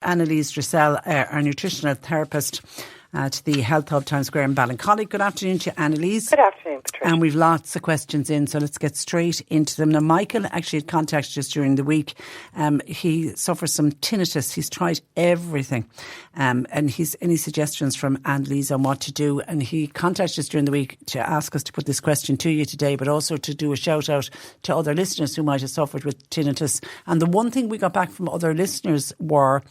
Anneliese Dressel, our nutritional therapist at the Health Hub Times Square in Ballincollig. Good afternoon to you, Anneliese. Good afternoon, Patricia. And we've lots of questions in, so let's get straight into them. Now, Michael actually had contacted us during the week. He suffers some tinnitus. He's tried everything. And he's any suggestions from Anneliese on what to do. And he contacted us during the week to ask us to put this question to you today, but also to do a shout out to other listeners who might have suffered with tinnitus. And the one thing we got back from other listeners were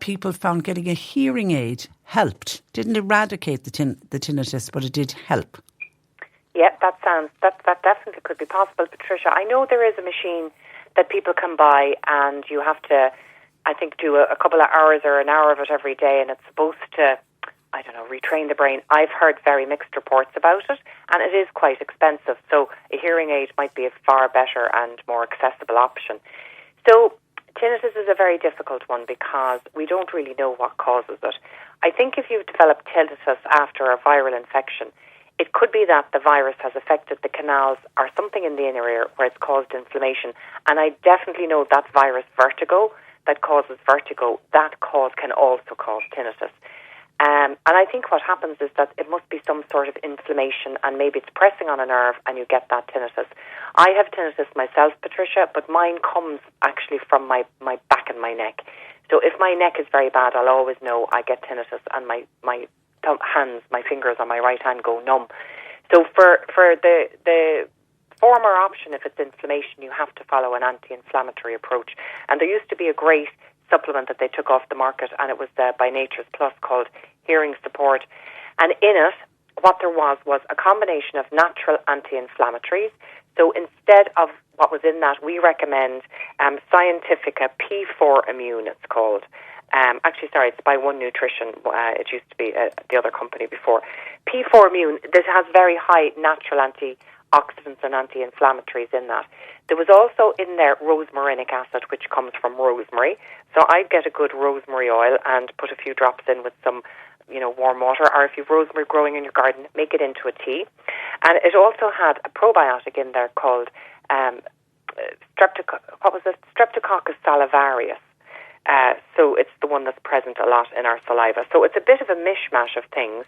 people found getting a hearing aid helped. Didn't eradicate the tinnitus, but it did help. Yeah, that definitely could be possible, Patricia. I know there is a machine that people can buy, and you have to, I think, do a couple of hours or an hour of it every day, and it's supposed to, retrain the brain. I've heard very mixed reports about it, and it is quite expensive. So a hearing aid might be a far better and more accessible option. So tinnitus is a very difficult one because we don't really know what causes it. I think if you've developed tinnitus after a viral infection, it could be that the virus has affected the canals or something in the inner ear where it's caused inflammation. And I definitely know that virus vertigo that causes vertigo, that cause can also cause tinnitus. And I think what happens is that it must be some sort of inflammation, and maybe it's pressing on a nerve and you get that tinnitus. I have tinnitus myself, Patricia, but mine comes actually from my back and my neck. So if my neck is very bad, I'll always know I get tinnitus, and my hands, my fingers on my right hand go numb. So for the former option, if it's inflammation, you have to follow an anti-inflammatory approach. And there used to be a great supplement that they took off the market, and it was by Nature's Plus, called Hearing Support. And in it, what there was a combination of natural anti-inflammatories. So instead of what was in that, we recommend Scientifica P4 Immune, it's called. It's by One Nutrition. It used to be the other company before. P4 Immune, this has very high natural antioxidants and anti-inflammatories in that. There was also in there rosmarinic acid, which comes from rosemary. So I'd get a good rosemary oil and put a few drops in with some warm water, or if you've rosemary growing in your garden, make it into a tea. And it also had a probiotic in there called Streptococcus salivarius. So it's the one that's present a lot in our saliva. So it's a bit of a mishmash of things,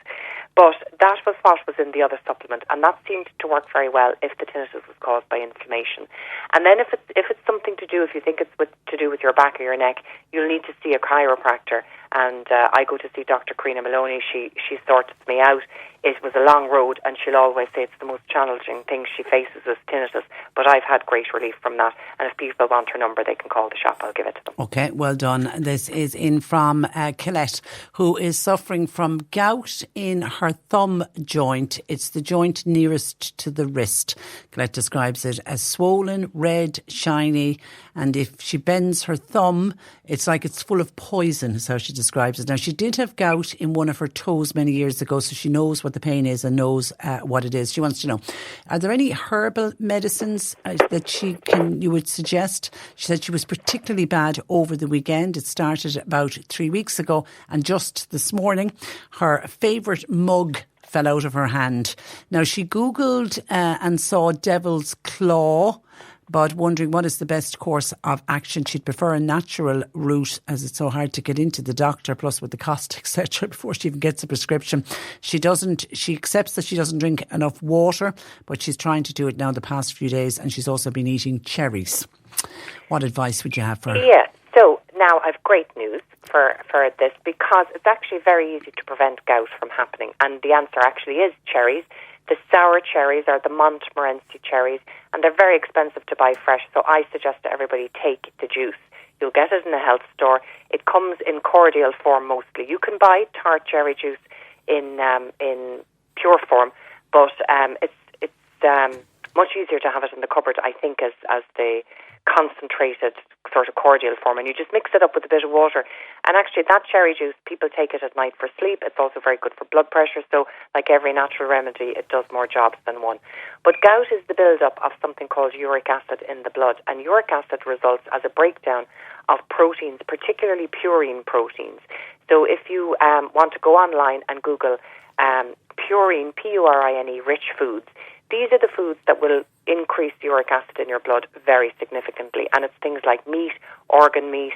but that was what was in the other supplement, and that seemed to work very well if the tinnitus was caused by inflammation. And then if it's something to do, if you think it's to do with your back or your neck, you'll need to see a chiropractor. And I go to see Dr. Karina Maloney. She sorts me out. It was a long road, and she'll always say it's the most challenging thing she faces is tinnitus. But I've had great relief from that. And if people want her number, they can call the shop. I'll give it to them. Okay, well done. This is in from Colette, who is suffering from gout in her thumb joint. It's the joint nearest to the wrist. Colette describes it as swollen, red, shiny, and if she bends her thumb, it's like it's full of poison, is how she describes it. Now, she did have gout in one of her toes many years ago, so she knows what the pain is and knows what it is. She wants to know, are there any herbal medicines that you would suggest? She said she was particularly bad over the weekend. It started about 3 weeks ago, and just this morning, her favourite mug fell out of her hand. Now, she Googled and saw devil's claw, but wondering what is the best course of action. She'd prefer a natural route, as it's so hard to get into the doctor, plus with the cost, etc., before she even gets a prescription. She accepts that she doesn't drink enough water, but she's trying to do it now the past few days, and she's also been eating cherries. What advice would you have for her? Yeah, so now I've great news for this, because it's actually very easy to prevent gout from happening, and the answer actually is cherries. The sour cherries are the Montmorency cherries, and they're very expensive to buy fresh, so I suggest to everybody take the juice. You'll get it in a health store. It comes in cordial form mostly. You can buy tart cherry juice in pure form, but it's much easier to have it in the cupboard, I think, as the concentrated sort of cordial form, and you just mix it up with a bit of water. And actually, that cherry juice, people take it at night for sleep. It's also very good for blood pressure, so like every natural remedy, it does more jobs than one. But gout is the build-up of something called uric acid in the blood, and uric acid results as a breakdown of proteins, particularly purine proteins. So if you want to go online and Google purine, P-U-R-I-N-E, rich foods, these are the foods that will increase uric acid in your blood very significantly. And it's things like meat, organ meat,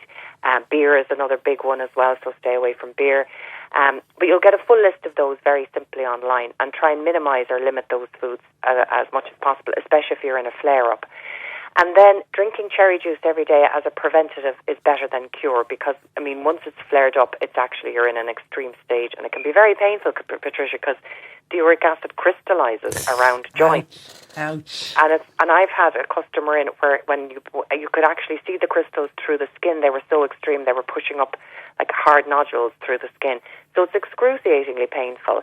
beer is another big one as well, so stay away from beer. But you'll get a full list of those very simply online, and try and minimise or limit those foods as much as possible, especially if you're in a flare-up. And then drinking cherry juice every day as a preventative is better than cure, because, I mean, once it's flared up, it's actually, you're in an extreme stage, and it can be very painful, Patricia, because the uric acid crystallizes around joints. Ouch. And I've had a customer in where when you could actually see the crystals through the skin. They were so extreme, they were pushing up like hard nodules through the skin. So it's excruciatingly painful.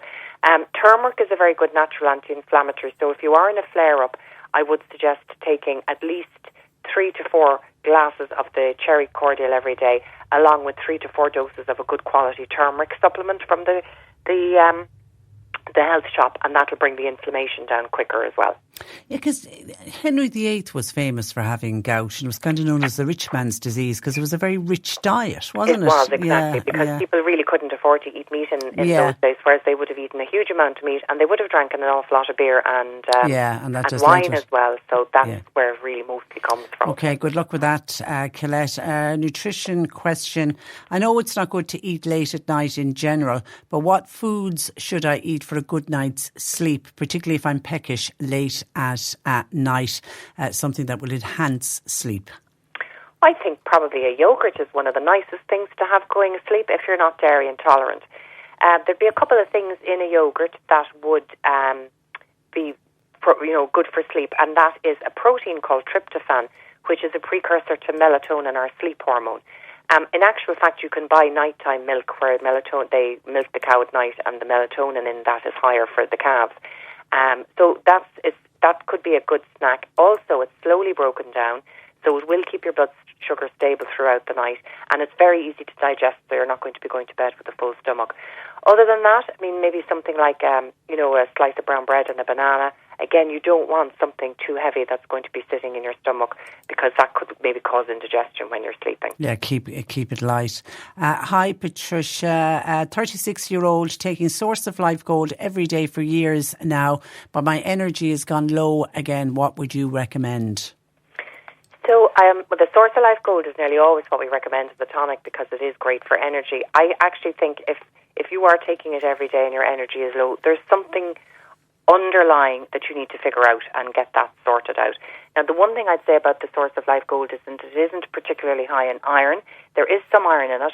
Turmeric is a very good natural anti-inflammatory. So if you are in a flare-up, I would suggest taking at least 3 to 4 glasses of the cherry cordial every day, along with 3 to 4 doses of a good quality turmeric supplement from the health shop, and that'll bring the inflammation down quicker as well. Yeah, because Henry VIII was famous for having gout, and it was kind of known as the rich man's disease because it was a very rich diet, wasn't it? It was, exactly, because people really couldn't afford to eat meat in those days, whereas they would have eaten a huge amount of meat, and they would have drank an awful lot of beer and wine as well. So that's where it really mostly comes from. Okay, good luck with that, Colette. Nutrition question. I know it's not good to eat late at night in general, but what foods should I eat for a good night's sleep, particularly if I'm peckish late at night, something that will enhance sleep? I think probably a yogurt is one of the nicest things to have going asleep if you're not dairy intolerant. There'd be a couple of things in a yogurt that would be good for sleep, and that is a protein called tryptophan, which is a precursor to melatonin, our sleep hormone. In actual fact, you can buy nighttime milk where they milk the cow at night, and the melatonin in that is higher for the calves. So that could be a good snack. Also, it's slowly broken down, so it will keep your blood sugar stable throughout the night, and it's very easy to digest, so you're not going to be going to bed with a full stomach. Other than that, I mean, maybe something like a slice of brown bread and a banana. Again, you don't want something too heavy that's going to be sitting in your stomach, because that could maybe cause indigestion when you're sleeping. Yeah, keep it light. Hi, Patricia. 36-year-old taking Source of Life Gold every day for years now, but my energy has gone low again. What would you recommend? So the Source of Life Gold is nearly always what we recommend as a tonic, because it is great for energy. I actually think if you are taking it every day and your energy is low, there's something underlying that you need to figure out and get that sorted out. Now, the one thing I'd say about the Source of Life Gold is that it isn't particularly high in iron. There is some iron in it,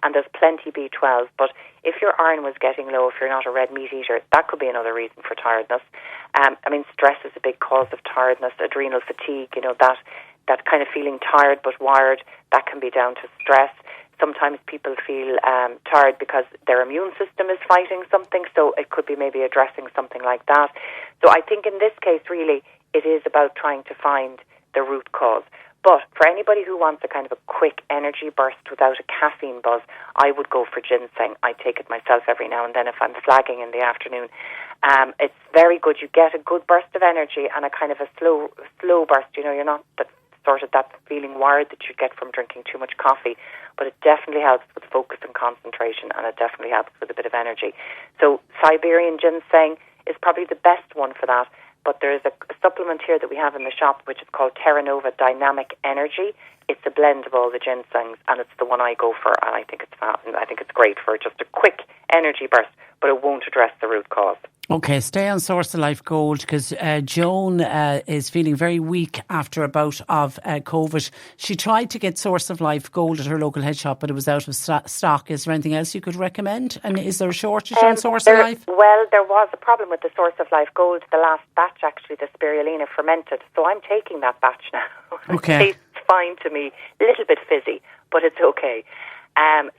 and there's plenty B12. But if your iron was getting low, if you're not a red meat eater, that could be another reason for tiredness. Stress is a big cause of tiredness, adrenal fatigue, that kind of feeling tired but wired, that can be down to stress. Sometimes people feel tired because their immune system is fighting something, so it could be maybe addressing something like that. So I think in this case, really, it is about trying to find the root cause. But for anybody who wants a kind of a quick energy burst without a caffeine buzz, I would go for ginseng. I take it myself every now and then if I'm flagging in the afternoon. It's very good. You get a good burst of energy and a kind of a slow burst. You're not that feeling wired that you get from drinking too much coffee, but it definitely helps with focus and concentration, and it definitely helps with a bit of energy. So Siberian ginseng is probably the best one for that, but there is a supplement here that we have in the shop which is called Terra Nova Dynamic Energy. It's a blend of all the ginsengs, and it's the one I go for, and I think it's great for just a quick energy burst, but it won't address the root cause. Okay, stay on Source of Life Gold, because Joan is feeling very weak after a bout of COVID. She tried to get Source of Life Gold at her local head shop, but it was out of stock. Is there anything else you could recommend? And is there a shortage on Source of Life? Well, there was a problem with the Source of Life Gold. The last batch, actually, the spirulina fermented. So I'm taking that batch now. Okay. It tastes fine to me. A little bit fizzy, but it's okay.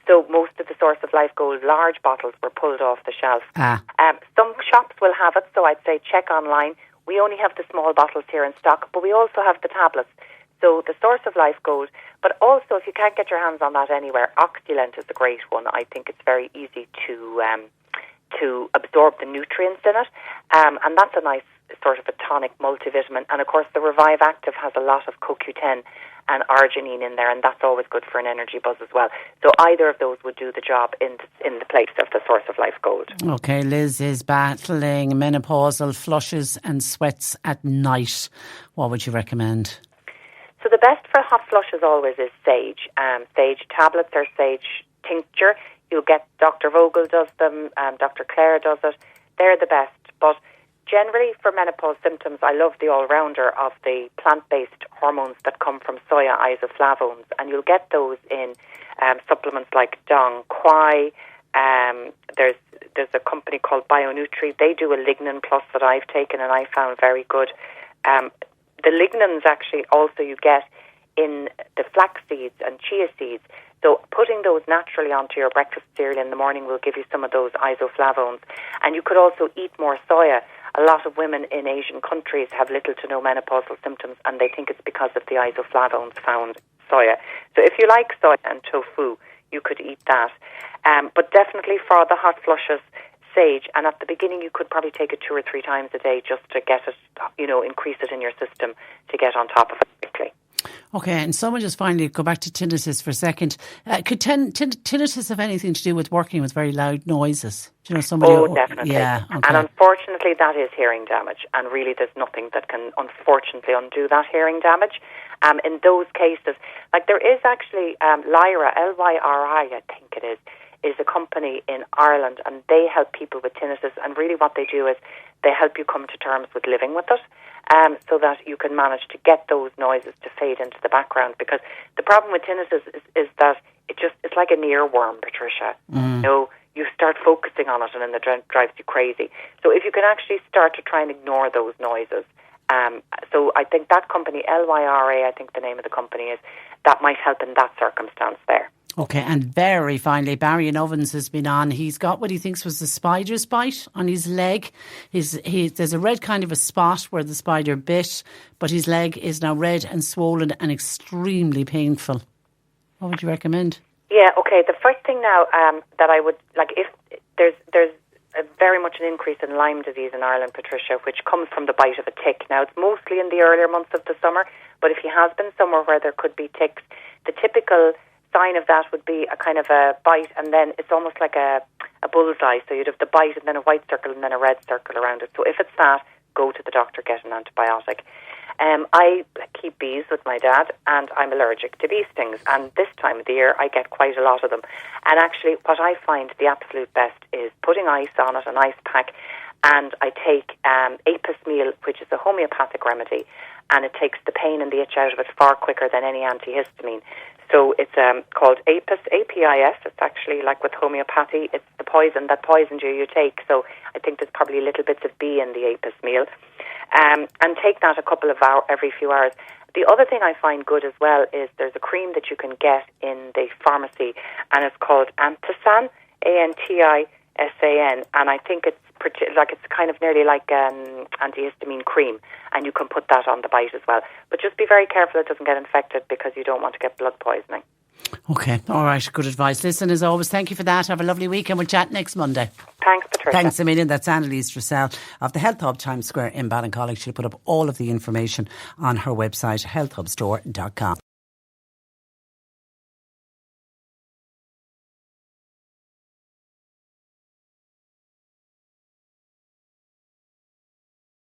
So most of the Source of Life Gold large bottles were pulled off the shelf. Some shops will have it, so I'd say check online. We only have the small bottles here in stock, but we also have the tablets. So the Source of Life Gold, but also if you can't get your hands on that anywhere, Oxylent is a great one. I think it's very easy to absorb the nutrients in it, and that's a nice sort of a tonic multivitamin. And of course the Revive Active has a lot of CoQ10, and arginine in there, and that's always good for an energy buzz as well. So either of those would do the job in the place of the Source of Life Gold. Okay, Liz is battling menopausal flushes and sweats at night. What would you recommend? So the best for hot flushes always is sage. Sage tablets or sage tincture. You'll get Dr. Vogel does them, Dr. Clare does it. They're the best. But generally for menopause symptoms, I love the all-rounder of the plant-based hormones that come from soya isoflavones. And you'll get those in supplements like Dong Quai. There's a company called BioNutri. They do a lignin plus that I've taken and I found very good. The lignans actually also you get in the flax seeds and chia seeds. So putting those naturally onto your breakfast cereal in the morning will give you some of those isoflavones. And you could also eat more soya. A lot of women in Asian countries have little to no menopausal symptoms and they think it's because of the isoflavones found in soya. So if you like soya and tofu, you could eat that. But definitely for the hot flushes, sage, and at the beginning you could probably take it 2 or 3 times a day just to get it, increase it in your system to get on top of it quickly. Okay, and someone just finally go back to tinnitus for a second. Could tinnitus have anything to do with working with very loud noises? Do you know somebody? Oh, definitely. Yeah, okay. And unfortunately, that is hearing damage, and really, there's nothing that can unfortunately undo that hearing damage. In those cases, like there is actually Lyra, Lyri, I think it is a company in Ireland, and they help people with tinnitus. And really, what they do is they help you come to terms with living with it. So that you can manage to get those noises to fade into the background. Because the problem with tinnitus is that it's like an earworm, Patricia. You start focusing on it and then it drives you crazy. So if you can actually start to try and ignore those noises. So I think that company, Lyra, I think the name of the company is, that might help in that circumstance there. Okay, and very finally, Barry in Ovens has been on. He's got what he thinks was a spider's bite on his leg. There's a red kind of a spot where the spider bit, but his leg is now red and swollen and extremely painful. What would you recommend? Yeah, okay. The first thing now that I would, like, if there's very much an increase in Lyme disease in Ireland, Patricia, which comes from the bite of a tick. Now, it's mostly in the earlier months of the summer, but if he has been somewhere where there could be ticks, the typical sign of that would be a kind of a bite, and then it's almost like a bullseye. So you'd have the bite and then a white circle and then a red circle around it. So if it's that, go to the doctor, get an antibiotic. I keep bees with my dad, and I'm allergic to bee stings. And this time of the year, I get quite a lot of them. And actually, what I find the absolute best is putting ice on it, an ice pack, and I take Apis meal, which is a homeopathic remedy, and it takes the pain and the itch out of it far quicker than any antihistamine. So it's called Apis, A-P-I-S. It's actually like with homeopathy. It's the poison that poisons you take. So I think there's probably little bits of bee in the Apis meal. And take that a couple of hours, every few hours. The other thing I find good as well is there's a cream that you can get in the pharmacy, and it's called Antisan, Antisan, and I think it's kind of nearly like antihistamine cream, and you can put that on the bite as well. But just be very careful it doesn't get infected, because you don't want to get blood poisoning. Okay, all right, good advice. Listen, as always, thank you for that. Have a lovely week, and we'll chat next Monday. Thanks, Patricia. Thanks a million. That's Anneliese Dressel of the Health Hub Times Square in Ballincollig. She'll put up all of the information on her website, healthhubstore.com.